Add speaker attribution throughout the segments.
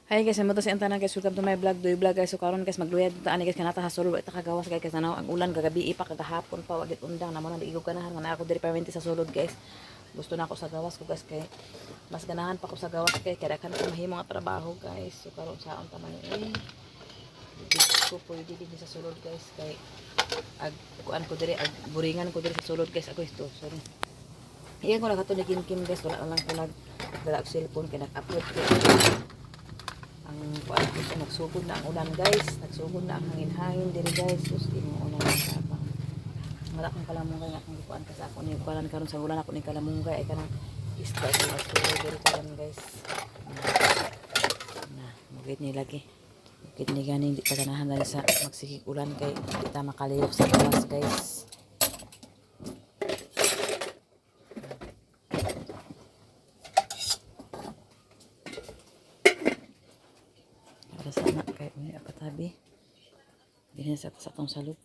Speaker 1: Hi guys, mo to si Antana guys, welcome to my vlog, do vlog guys. So karon guys magluyad ta ani guys kanata ha sulod ta kagawas guys tanaw ang ulan kagabi pa kagahapon pa wagit undang namo na diigog ganahan nga ako diri permanente sa sulod guys. Gusto na ako sa gawas ko guys kay mas ganahan pa ko sa gawas kay kada kan ko mahimo nga trabaho guys. So karon saon ta man ko pwede din sa sulod guys kay ag kuan ko diri ag buringan ko diri sa sulod guys ako ito. Sorry. Iyan ko na kato ni Kim guys, wala lang ko nagdala og cellphone kay nag-upload ko. Ang kuan ko nagsugod na ang ulan guys, nagsugod na ang hangin-hangin diri guys. Sus di mo una sa apa. Wala akong kalamungay nga kung kuan ka sa ako ni kuan karon sa ulan ako ni kalamungay ay kanang isda sa nagsugod diri karon guys. Na, mugit ni lagi. Mugit ni gani di ta ganahan dali sa magsikig ulan kay di ta makalihok sa gawas guys. Sana kay may apatabi dinhi sa tong salud. Sa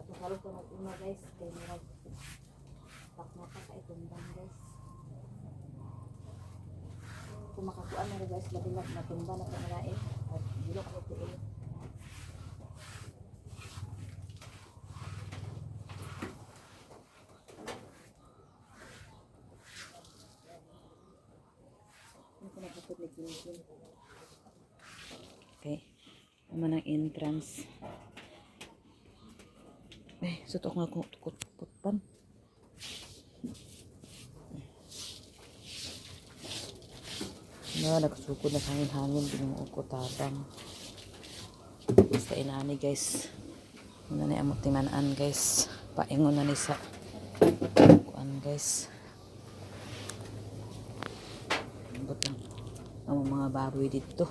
Speaker 1: tong salud ko mag-una guys kay murag pakmata ka itumbang guys. Kung makakuan na guys labi lang matumba na sa malain at dilo ko tiil. Okay. Naman ang entrance. Sutok nga ko putpan. Nagsukod na sa hangin-hangin. Binungo ko tabang. Basta inani guys. Muna na yung timanaan guys. Paingon na ni sa kuan guys. Ang mga baboy dito.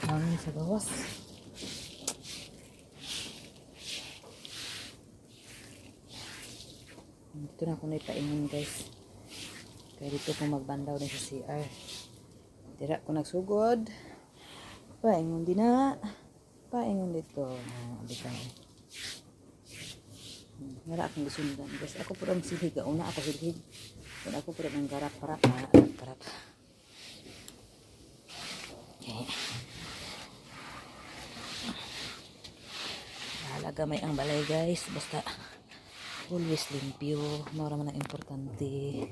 Speaker 1: Hangin sa gawas. Dito na ako na ipaingon guys. Kaya dito ko magbandaw din sa CR. Tira ko nagsugod. Paingon din na. Paingon dito. Abitang. Wala akong gusundan guys. Ako po ang silhig. Una ako silhig. Kung ako po ang garap-garap. Garap. Okay. Halaga may ang balay guys. Basta always limpyo. Mara man ang importante.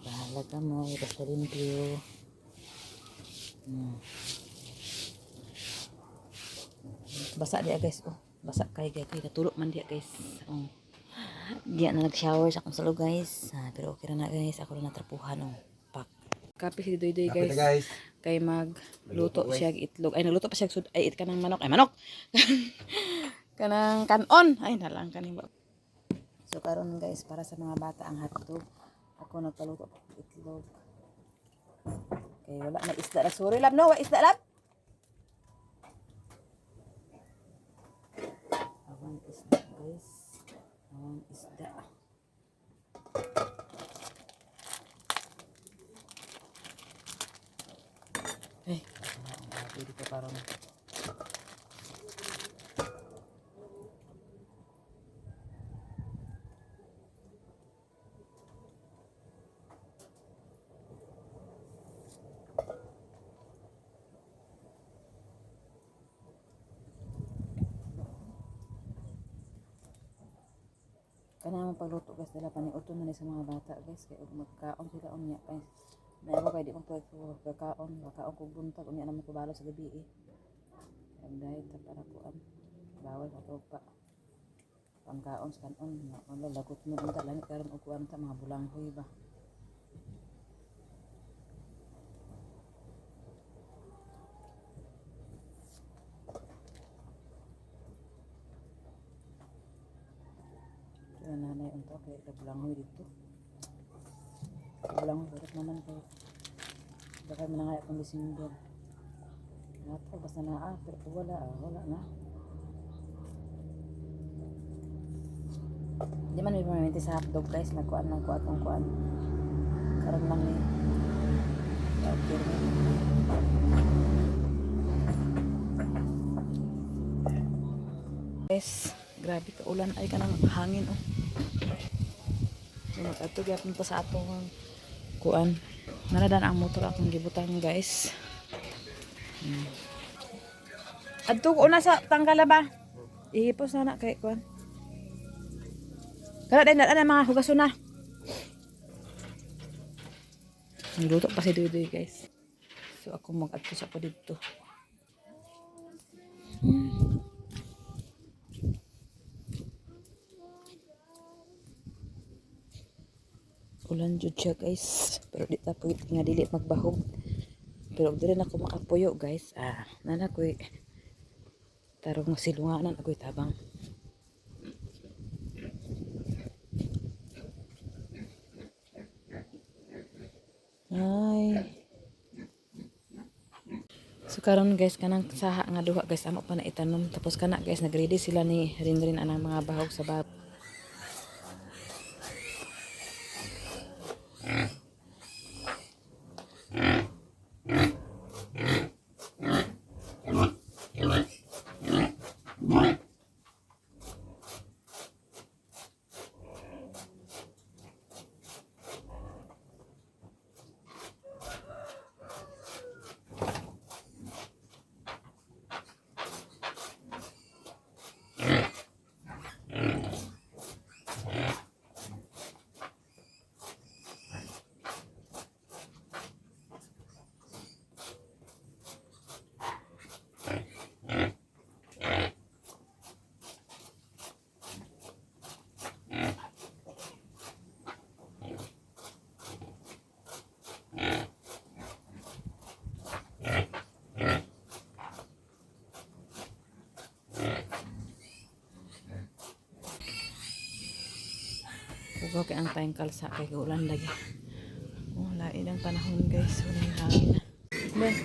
Speaker 1: Halaga mo. Basta limpyo. Basa dia guys. Oh. Basa kay natulog man dia guys. Dia na nag-shower sa akong salo guys. Pero okay na guys, ako na natrapuhan pak. Kape si Doydoy guys. Kay magluto siya itlog. Ay nagluto pa siya ay it kanang manok. Ay manok. Kanang kanon. Ay nalang kaning. So karon guys para sa mga bata ang hotdog. Ako nagpaluto itlog. Kay wala na isda. Sorry lab no, wa isda lab. Isda guys. Isda. Dito pa parang kanang pagluto guys dala paniuto na ni sa mga bata guys kay ug magkaon sila unya guys. Nawa kay di man pagkaon kog buntag unya naman ko balo sa gabi Ang diet para kuan bawal ka pa pangkaon sa kanon wala lagot mo bunta lang karon og kuan ta mga bulanghoy ba. Nanay unta kay bulangoy dito. Bulangoy berat naman kay bakal manangay akong December. Nata basta na pero wala na. Di man may permanente sa hotdog guys, nagkuan lang ko atong kuan. Karon lang ni. Okay. guys. Grabe ka ulan ay kanang hangin oh. Ato gyapon pa sa atong kuan. Naradan ang motor akong gibutan guys. Adto ko na sa tangkala ba? Ihipos na kay kuan. Kala din na mga hugason na. Nagluto pa si Dudoy guys. So ako mag-adto sa ko dito. Ulan jud siya guys. Pero di ta pwede nga dili magbahog. Pero dili na ako makapuyo guys. Nana ko'y tarong masilunganan ako'y tabang. Ay. So karon guys kanang saha nga duha guys amo pa na itanom tapos kana guys nagready sila ni rin anang mga bahog sa bab. Huwag kay ang tayong kalsa kay ulan lagi. Oh, lain ang panahon guys. Walang hangin na. Ben.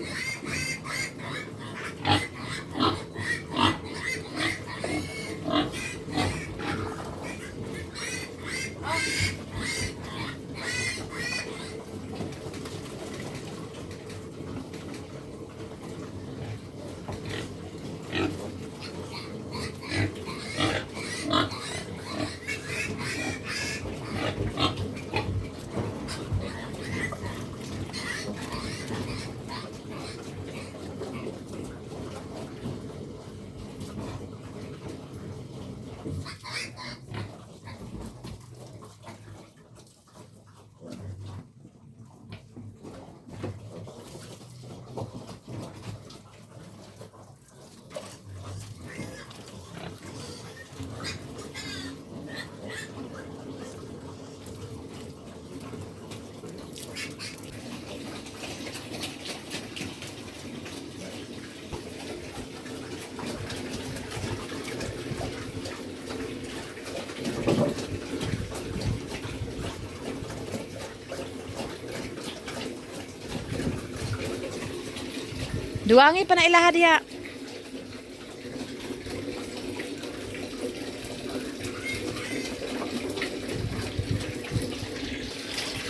Speaker 1: Duwangi pa na ilaha diha.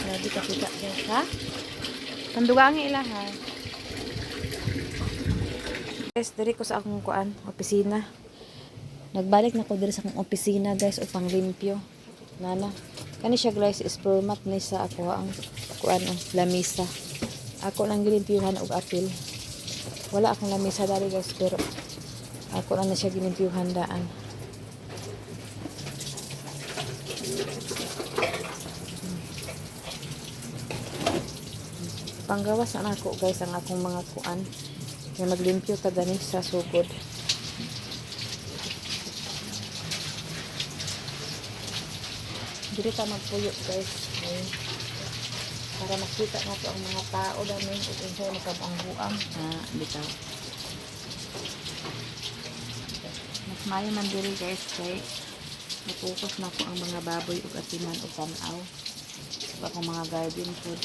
Speaker 1: Grabe ka kita guys ha. Kandugangi ilaha. Guys, diri ko sa akong kuan, opisina. Nagbalik na ko diri sa akong opisina guys o panglimpyo. Nana. Kani siya guys, spurmat ni sa ako ang kuan lamisa. Ako lang gilimpyuhan og apil. Wala akong lamisa dali guys pero ako lang na siya ginimpyuhan daan. Panggawas na ako guys ang akong mga kuan. Kaya maglimpyo ta gani sa sugod. Dili ta magpuyo guys. Para makita nato ang mga tao dami ug unsa makabanghuam bitaw. Mas maayo man diri guys kay napokus na ko ang mga baboy ug atiman ug tan-aw. Ug akong mga garden food.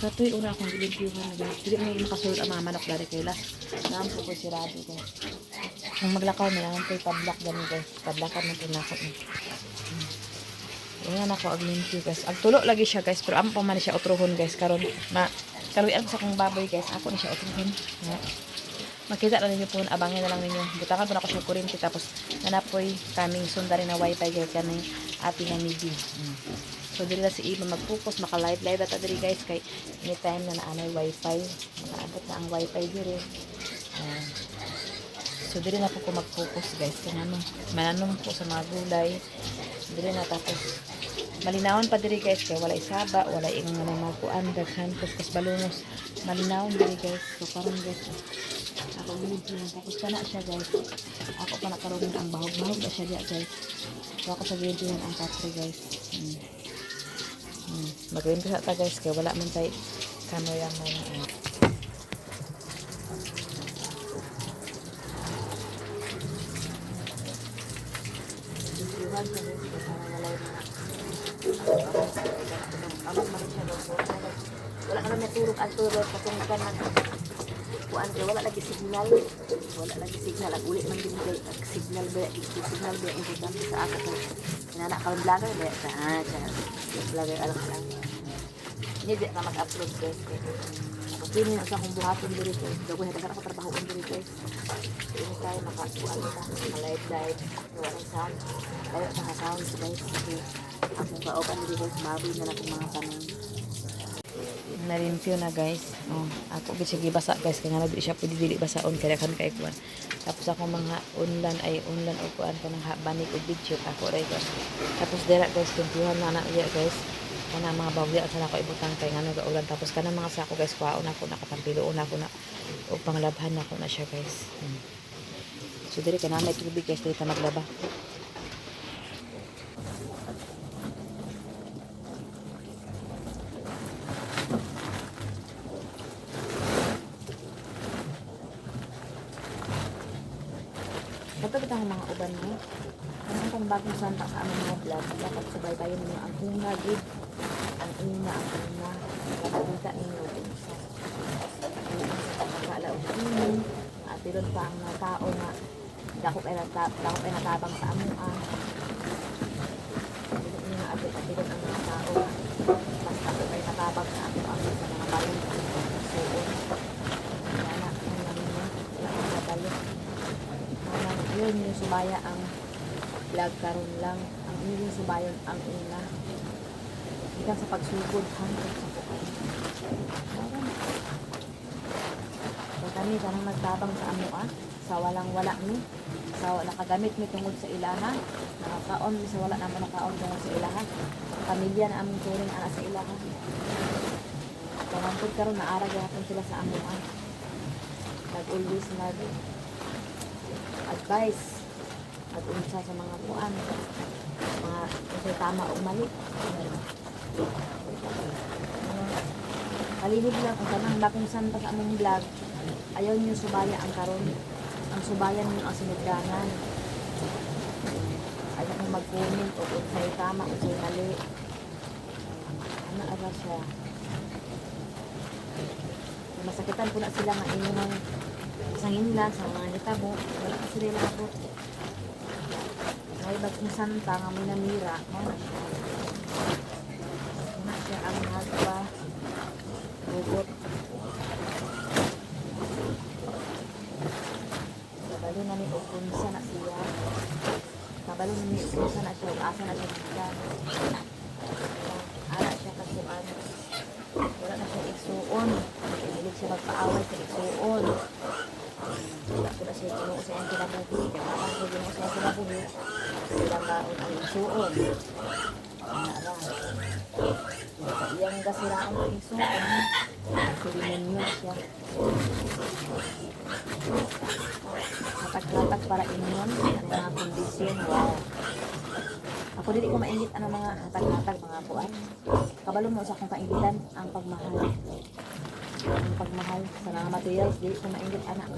Speaker 1: Katoy una akong gilimpyuhan guys. Dili mo makasulod ang mga manok dari kay last. Naam po ko sirado guys. Kung maglakaw na lang ito padlock gani guys. Padlakan na tinakot ni. Ayan ako og limpyo guys. Ag tulo lagi siya guys pero amo pa man siya utrohon guys karon kaluyan ko sa kong baboy guys. Ako ni siya utrohon. Makita na ninyo po, abangin na lang ninyo. Butangan po na ako siya kurinti tapos nanapoy kaming sundari na wifi guys yan yung ating na midi. So dili na si Iba mag-focus, maka-live at diri guys kay anytime na naanay wifi, makaabot na ang wifi diri. So dili na po ko mag-focus guys kay mananong po sa mga gulay. Dili na tapos malinawon pa diri guys kay wala isaba, wala ingon nga mga kuan daghan kus balungos. Malinawon diri guys. So karon guys ako video tapos kana siya guys. Ako pa nakaroon ang bahog-bahog na siya diya guys. So ako sa video ang kapre guys. Magawin ko sa ta guys kaya wala man tay camera man. Wala ka na naturog ang turog patungkan ng kuan kay wala lagi signal ang ulit man din kay signal ba importante sa ako kay nana ka vlogger ba sa vlogger alam hindi di ka mag-upload guys ako kini sa akong buhaton diri guys dago na dagan ako trabaho diri guys ini kay makakuan ta live wala sound kaya sa sound guys ako kaopan diri guys baboy na akong mga tanong narimpyo na guys. Ako gid sige basa guys kaya nga di siya pwede dili basaon kaya kan kay kuan. Tapos ako mga online o kuan kanang banig og video ako ray guys. Tapos dira guys kumplehan na diya guys. Kana mga bawli at sana ko ibutang kay ngano gaulan tapos kana mga sako guys kuhaon ako nakatampilo una ko na og panglabhan ako na siya guys. So diri kana may tubig guys dito maglaba. Ito kita ang mga uban mo. Ano itong bagong santa sa aming mga vlog. Dapat sabay-bayan ninyo ang una, gid. Ang una. Nakakita ninyo din sa pagkakala o sinin. Atilon pa ang mga tao nga dako ay natabang sa amua. Atilon nga atilon ang mga tao nga basta ako ay natabang sa amua sa mga balong suon. Kaya na, wala ang nabalik. Yun yung subaya ang vlog karon lang ang inyong subayon ang una ikan sa pagsugod hanggang sa kukan so kami kanang nagtabang sa amua sa walang wala ni sa nakagamit mi tungod sa ilaha nakakaon mi sa wala naman nakaon tungod sa ilaha pamilya na aming turing ana sa ilaha kanampod karon naarag yapon sila sa amua nag-always advice at unsa sa mga kuan mga kasi tama o mali kalinig lang kung kanang bakong santa sa among vlog ayaw nyo subaya ang karon ang subayan nyo ang sinugdanan ayaw nyo mag-comment o unsay tama o unsay mali ano ara siya masakitan po na sila nga inyong sanginlan sa mga nitabo wala kasi nila po may bagong santa nga may namira na siya ang nagpa robot kabalo na ni upunsa na siya kabalo na ni upunsa na siya asa na siya ara siya kasuan wala na siya igsuon hilig siya magpaaway sa igsuon wala ko na siya kinuo sa iyang kinabuhi kaya kapag ko kinuo sa iyang kinabuhi sila kaon ang igsuon nara iyang gasiraan ang igsuon silimonyo siya hatag-hatag para inyon ang mga kondisyon wow ako dili ko maingit ang mga hatag-hatag mga kuan kabalo mo sa akong kaingitan ang pagmahal sa mga materials dili ko maingit anak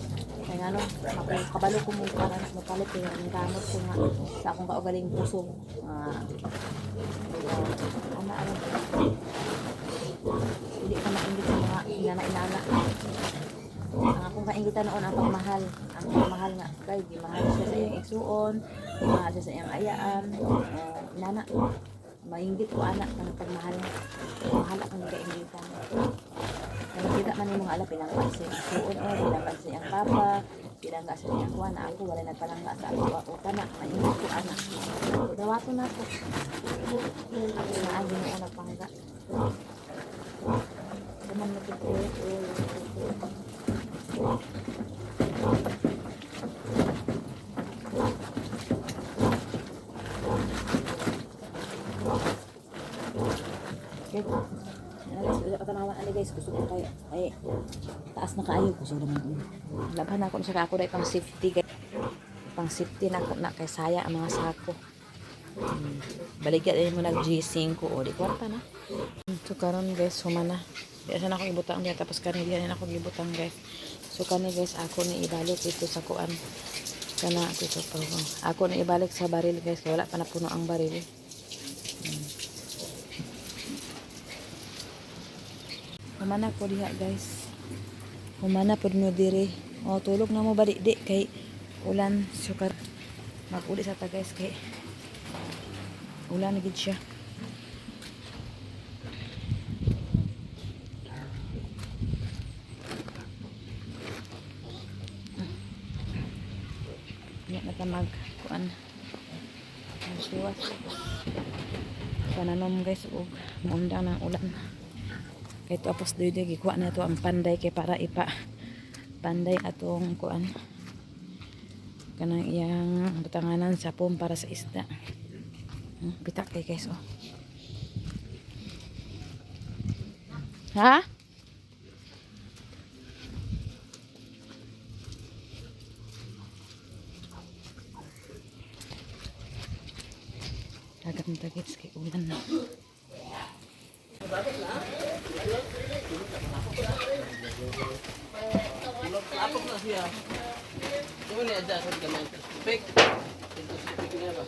Speaker 1: kaya nga no kabalo ko mo para mapalit kaya ang gamot ko nga sa akong kaugaling puso ana hindi ka maingit sa mga inana-inana. Ang akong kaingitan noon ang pagmahal. Ang pagmahal nga kay gimahal siya sa iyang igsuon, gimahal siya sa iyang ayaan. Inana, maingit ko anak kanang pagmahal. Mahal akong kaingitan. Kaya kita man yung mga ala pinangga sa igsuon o pinangga sa iyang papa, pinangga sa iyang kuwan. Ako wala nagpanangga sa ako kana, maingit ko anak. Dawato na ko. Ako na ang ginoon nagpangga. Kaman na ito. Tanawan ani guys, gusto ko kayo ay taas na kaayo ko siya naman. Laban na ako siya ako dai pang safety guys. Pang safety na ako na kay saya ang mga sako. Baligya din mo nag G5 o di kwarta na. So karon guys, humana. Di na ako ibutang diya tapos kani diyan na ako ibutang guys. So kani guys, ako ni ibalik ito sa kuan. Kana ako ito pa. Ako ni ibalik sa baril guys, kaya wala pa napuno ang baril. Humana po diha guys. Humana po mo dire. O tulog na mo balik di kay ulan sukar. Mag-uli sa ta guys kay ulan na gid siya. Nya na ta mag kuan. Magsiwas. Pananom guys og muundang ng ulan. Kay tapos dito gikuha na to ang panday kay para ipa panday atong kuan kanang iyang butanganan sa pom para sa isda. Bitak kay guys oh. Ha? Agad na tagits kay ulan na.
Speaker 2: Apok na siya. Kung ni adjusted ka man. Fake. Ito fake niya ba?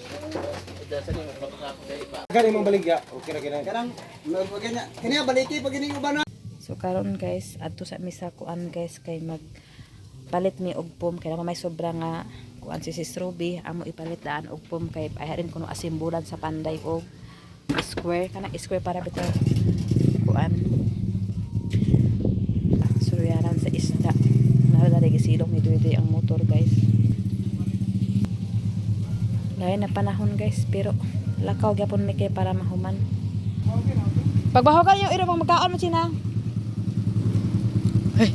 Speaker 2: Adjusted niya magpapakapot kay ipa.
Speaker 3: Gani mong baligya. Okay ra kini. Karang magpaganya. Kini baliki pag ini uban.
Speaker 1: So karon guys, adto sa misa kuan guys kay mag palit mi og pom kay may sobra nga kuan si Ruby amo ipalit daan og pom kay ayarin kuno asimbulan sa panday og square kana square para bitaw kuan suryaran sa isda. Nara gisilong ni Duy ang motor guys. Lain na panahon guys pero lakaw gyapon mi kay para mahuman. Pagbahogan yung iro pang magkaon mo sina. Hey.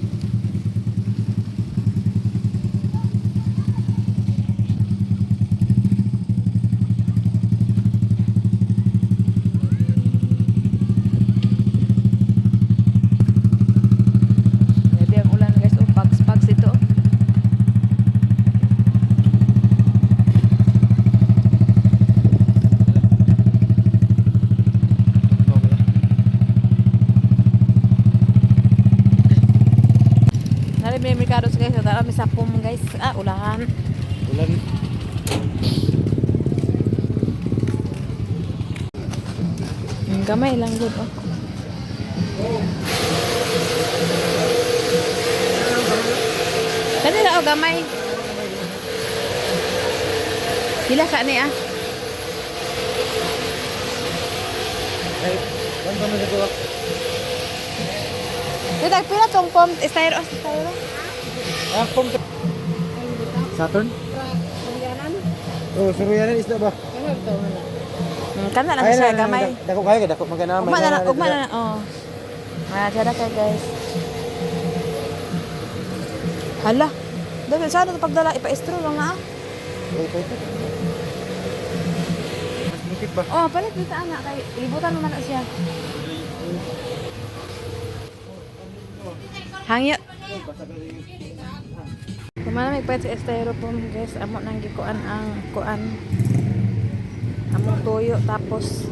Speaker 1: May merkado guys, tara may sapom guys. Ulahan.
Speaker 3: Ulan.
Speaker 1: Gamay lang gud oh. Kanila oh gamay. Pila ka ni ah?
Speaker 3: Ay, kan kami dito.
Speaker 1: Dito pila tong pom styro.
Speaker 3: Pom Saturn? Oh, suruyanan isda ba?
Speaker 1: Kana lang siya gamay.
Speaker 3: Dako kayo dako magana.
Speaker 1: Ugma na oh. Sada kay guys. Hala. Dami sana to pagdala ipa-estro lang na.
Speaker 3: Bukit ba?
Speaker 1: Oh, palit dito anak kay libutan naman na siya. Hangyo. Kumana may pwede sa styrofoam guys. Amo nang gikuan ang kuan. Among toyo tapos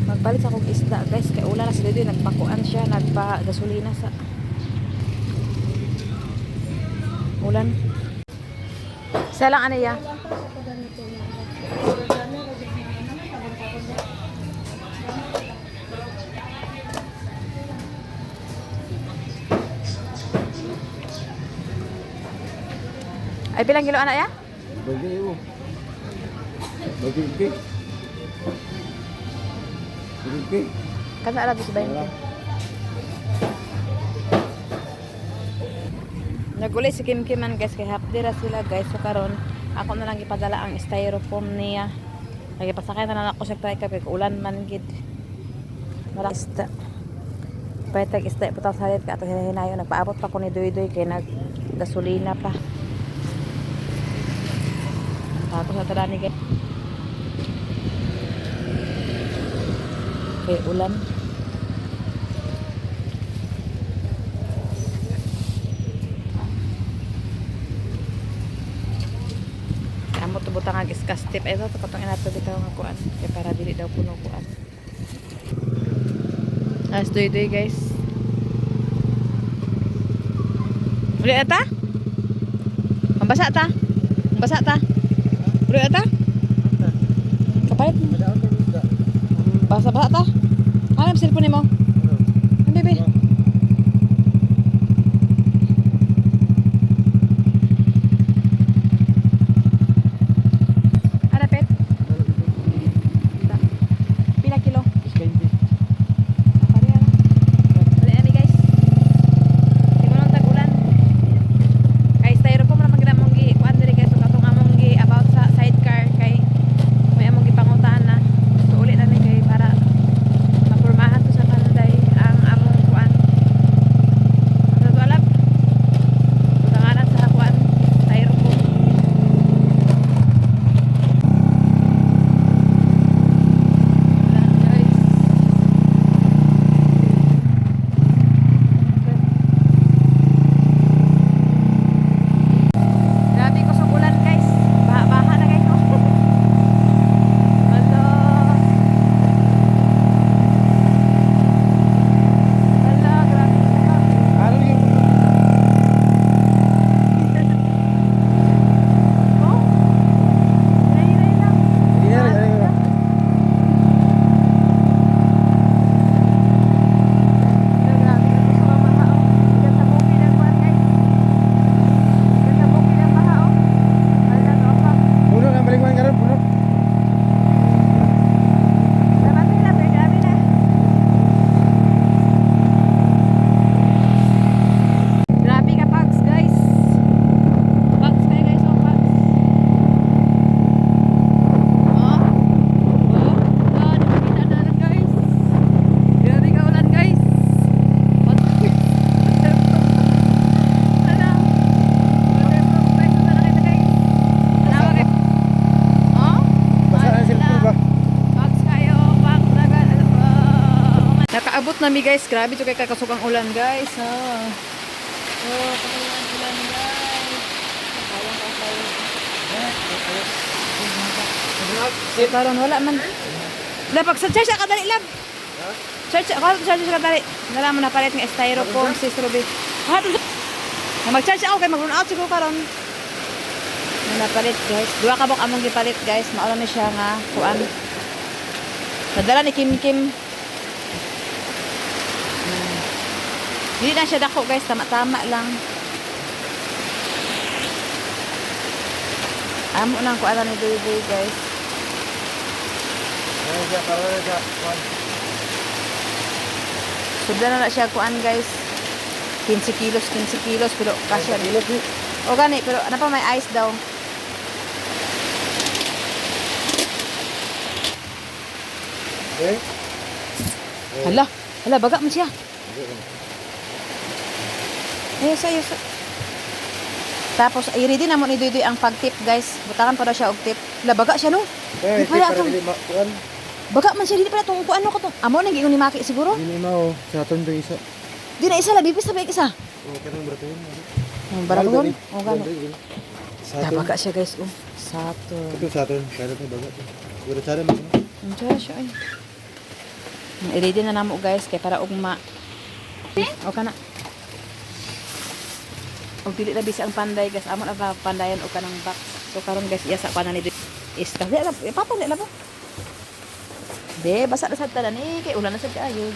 Speaker 1: magpalit sa kong isda guys. Kay ulan na sila dito. Nagpakuan siya. Nagpa-gasolina sa ulan. Isa lang ano ya? Ay pilang kilo anak ya?
Speaker 3: Bagi mo. Bagi ke. Bagi ke.
Speaker 1: Kana ra sa 20. Naguli si Kim Kim man guys kay hapdi ra sila guys so karon ako na lang ipadala ang styrofoam niya. Lagi pasakay na lang ako sa try kay ulan man gid. Marasta. Pwede isda putaw salit ka ato hinayo nagpaabot pa ko ni Doy kay nag gasolina pa. Tapos sa tadani guys. Kay ulan. Amo to butang ag iskas tip ito to katong inato bitaw nga kuan kay para dili daw puno kuan. As Doy guys. Uli ata? Mabasa ta? Mabasa ta? Uli ata? Kapalit mo. Basa-basa ta? Ano ang cellphone mo? Ano bebe? Ano pet? Pila kilo? Nakaabot na mi guys. Grabe to kay kakasok ang ulan guys. Ha. Oh, kakasok ulan guys. Sayang ka tayo. Karon wala man. Lapag sa church ka dali lab. Church ka dali. Dala mo na palit ng styrofoam sis Ruby. Ha to. Mag-charge ako kay mag-run out siguro karon. Napalit guys. Duha ka bok among gipalit guys. Mao na siya nga kuan. Nadala ni Kim Kim. Hindi na siya dako guys, tama-tama lang. Amo nang kuala ni Doy guys. Sudah na siya kuan guys. 15 kilos pero kasya dilo. O gani pero ano pa may ice daw. Hala, baga man siya. Ayos. Tapos, i-ready na mo ni Doy ang pag-tip, guys. Butakan pa daw siya og tip. Labaga siya, no? Di pala itong... Baga man siya, di pala itong ano ko to. Amo nang giingon ni Maki, siguro?
Speaker 3: Hindi mo, sa aton to isa.
Speaker 1: Di na isa, labipis na ba yung isa?
Speaker 3: Kanang baraton.
Speaker 1: Baraton? O gano.
Speaker 3: Saton.
Speaker 1: Labaga siya, guys. Saton.
Speaker 3: Ito saton, kaya ito baga. Siguro tsara mo.
Speaker 1: Andiyan siya, ay. I-ready na namo, guys, kaya para ugma. O ka na. Og dili na bisa ang panday guys, amo na ba pandayan og kanang box. So karon guys, iya sa kanan ni is kasi ala papanday la ba? De basa na sad tanan ni kay ulan na sad kaayo.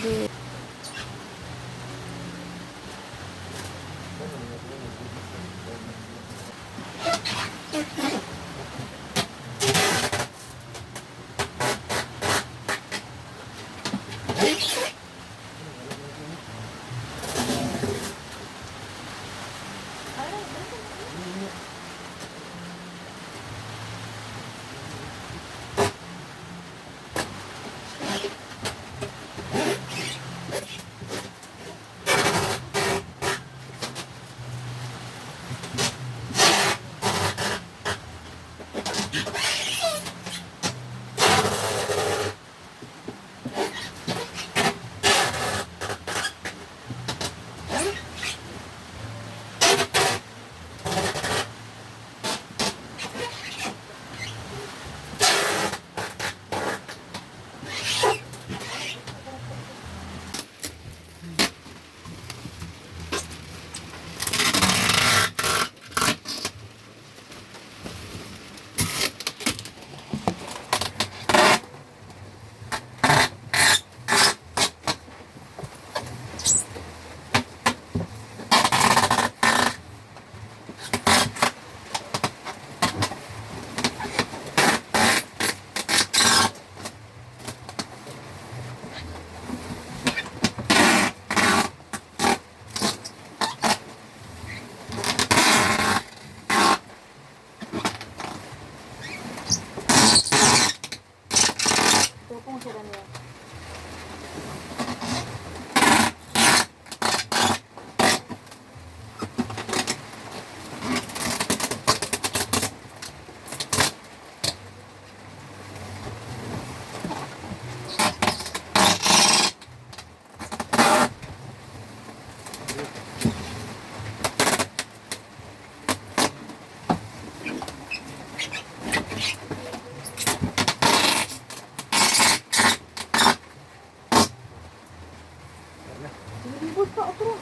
Speaker 1: Pagod pa, otro.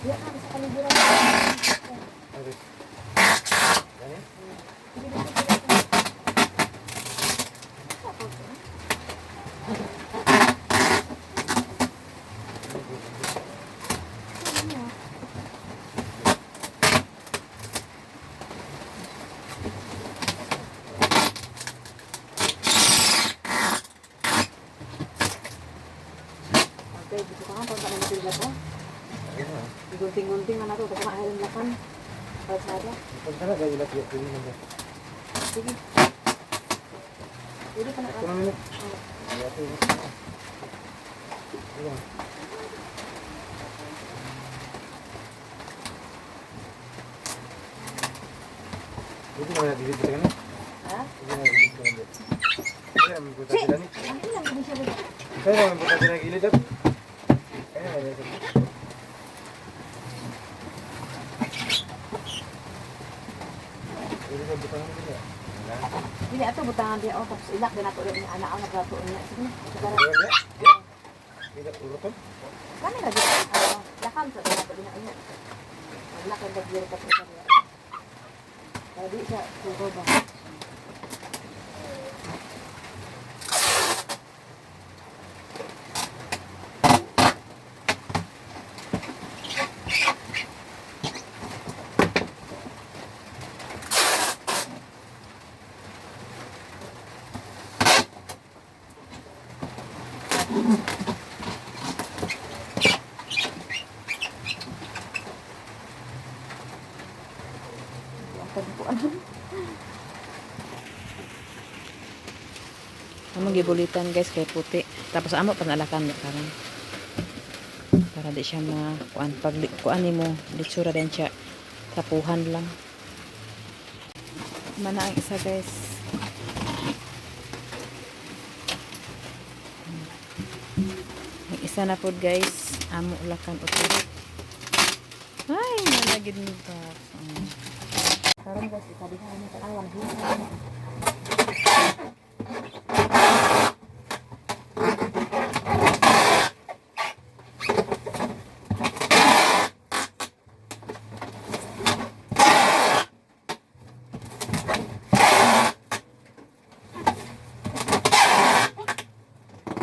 Speaker 1: Diyan na, sa kaliburan.
Speaker 3: Aris. Ano?
Speaker 1: Okay, gusto ka nga, punta na natin dito.
Speaker 3: Ano?
Speaker 1: Gunting-gunting na nato, kasi maayon lakan. Kalsada.
Speaker 3: Punta na, gaya ilat yung naman.
Speaker 1: Sige. Pwede ka na.
Speaker 3: Ito na minute.
Speaker 1: Oo.
Speaker 3: Kaya ito yung Ayan. Hindi mo na dito ka na?
Speaker 1: Ha?
Speaker 3: Hindi na dito ka na. Kaya naman punta sila ni.
Speaker 1: Ang ilang gabi siya ba?
Speaker 3: Kaya naman punta sila ng gilid. Kaya naman ito. Hindi ka butang mo nila. Wala.
Speaker 1: Dili ato butangan dia oh tapos ilak din ato rin anak ang nagrato niya. Sige. Sigara.
Speaker 3: Wala. Ya. Hindi ka urutan.
Speaker 1: Kani ra di. Lakam sa nato din niya. Wala ka dagir ka sa niya. Dili siya sugo ba. Amo gibulitan guys kay puti. Tapos amo panalakan mo karon. Para di siya kuan pag kuan nimo ditsura din siya tapuhan lang. Mana ang isa guys. Ang isa na pod guys, amo lakan uti. Ay, nalagid ni pa. Karon guys, ikabi na ni awan hin.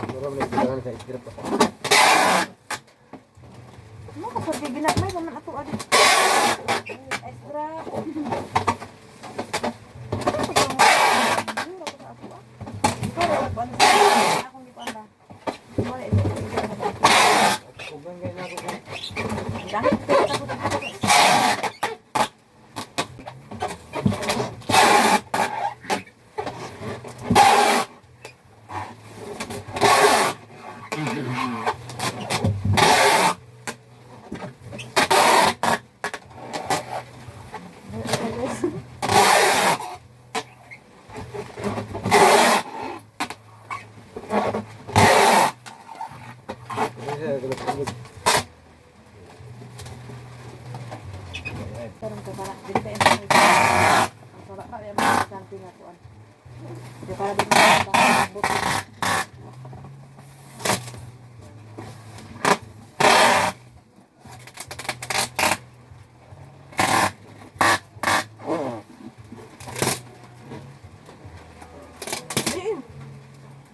Speaker 3: Mura mo na bilangan sa iskrip pa.
Speaker 1: Ano ka sa ginagmay naman ato adi. Extra.
Speaker 3: Ugang ganyan ako kung
Speaker 1: Karong ko para dili ka imong ang sala ka ya mga something ako an. Di para di mo abot.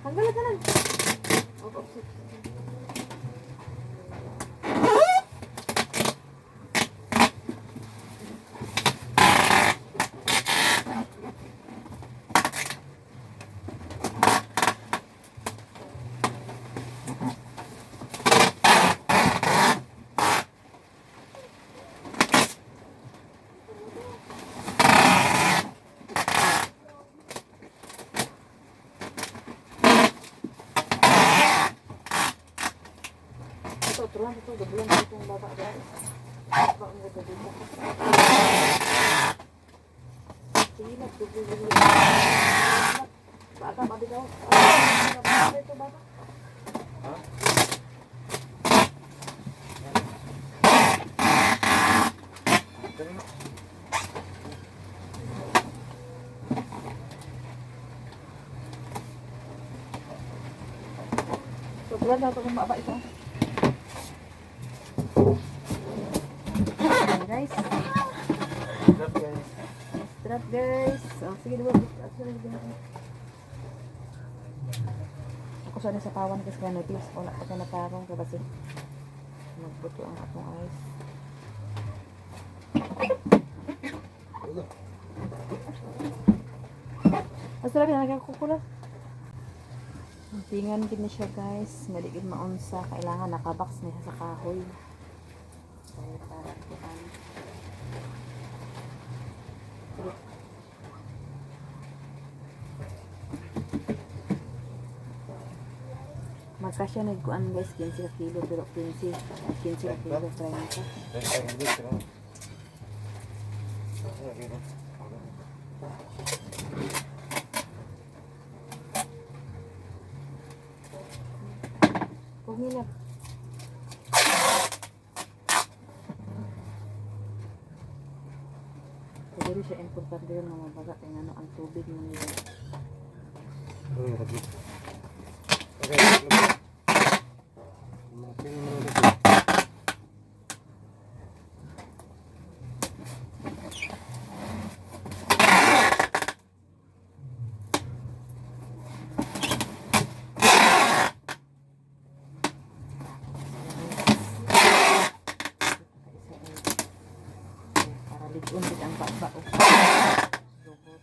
Speaker 1: Hanggang na nan. Turuan itu gebulan itu bapak guys. Bapak mau ke dulu. Sini dulu. Bapak mandi kau. Itu bapak. Turuan itu bapak itu. Ayan, guys.
Speaker 3: Sarap guys.
Speaker 1: Strap guys. Oh, sige diba. Ako sa sa pawan kasi kaya notice. Wala pa ka natarong kasi magbuto ang atong ice. Basta labi na nagkakukulas. Tingan din siya guys. Maligid maunsa. Kailangan nakabox niya sa kahoy. Kaya para kuhan. Magkasya nagkuan guys, 15 ka kilo, pero 15 ka kilo, 30. Huwag nila. Pwede rin siya importante yun mga mabaga, kaya ano ang tubig mo nila. Para ligon din ang baba. Lubot.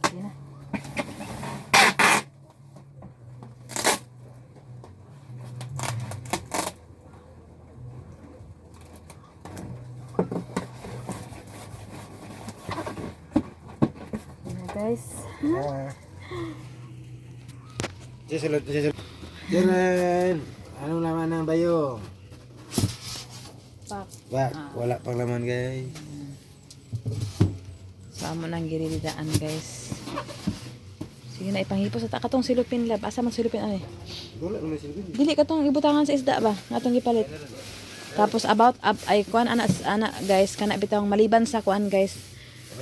Speaker 1: Sige na. Sige na guys.
Speaker 3: Sisulot. Jaran. Anong laman ng bayo?
Speaker 1: Pak.
Speaker 3: Wala pang laman guys.
Speaker 1: Sama nang girilidaan guys. Sige na ipanghipos sa katong silupin lab. Asa man silupin ani?
Speaker 3: Wala naman silbi.
Speaker 1: Dili katong ibutangan sa isda ba? Atong gipalit. Tapos about up ay kuan ana guys kana bitang maliban sa kuan guys.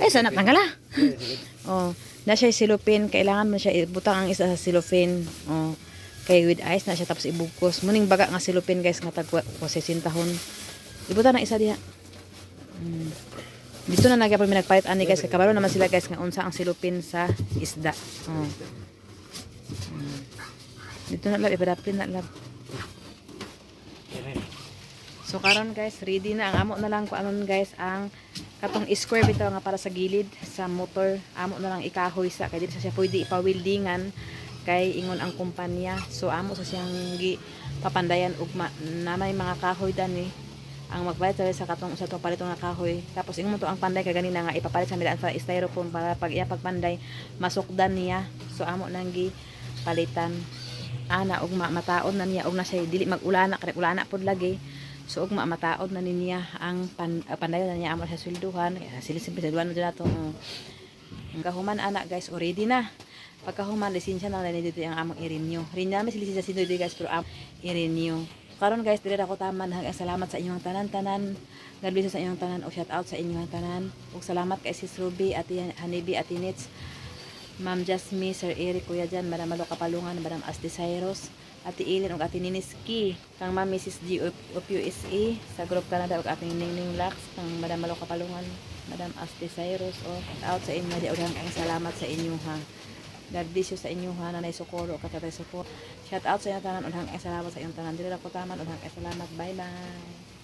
Speaker 1: Ay sana tanggala. Oh, na siya silupin, kailangan man siya ibutang ang isa sa silupin. Oh. Kay with ice na siya tapos ibugkos. Muning baga nga silupin guys nga tag 60 tahon. Ibutang na isa diha. Dito na nagyapon mi nagpalit ani guys kay kabalo naman sila guys nga unsa ang silupin sa isda. Oh. Dito na lab ipadapin na lab. So karon guys, ready na ang amo na lang ko anon guys ang katong square bitaw nga para sa gilid sa motor. Amo na lang ikahoy sa kay dili sa siya pwede ipawildingan kay ingon ang kumpanya. So amo sa siyang papandayan ug na may mga kahoy dani ang magbayad sa katong sa palitong nga kahoy. Tapos ingon mo to ang panday kay ganina nga ipapalit sa midaan sa styrofoam para pag iya pagpanday masukdan niya. So amo nang gi palitan ana ug mataod na niya ug na siya dili mag-ulana kay ulana pod lagi. So ug mataod na niya ang pandayon na niya amo sa swelduhan. Sila-sila sa duwan mo dito. Ang kahuman anak guys already na. Pagkahuman lisensya na lang dito ang among i-renew. Renew namin si lisensya sino dito guys pero i-renew. Karon guys dili ako taman salamat sa inyong tanan-tanan. God bless sa inyong tanan o shout out sa inyong tanan. Ug salamat kay Sis Ruby at Hanibi at Nits. Ma'am Jasmine, Sir Eric, Kuya Jan, Madam Malo Kapalungan, Madam Asti Cyrus, Ati Ilin ug Ati Niniski, kang Ma'am Mrs. G of USA sa Group Canada ug ating Ningning Lax, kang Madam Malo Kapalungan, Madam Asti Cyrus o shout out sa inyo di ang salamat sa inyo ha. God bless you sa inyo ha, nanay sukoro katatay sukoro. Shout out sa inyo tanan, udang salamat sa inyong tanan. Dili ra ko taman, udang salamat. Bye bye.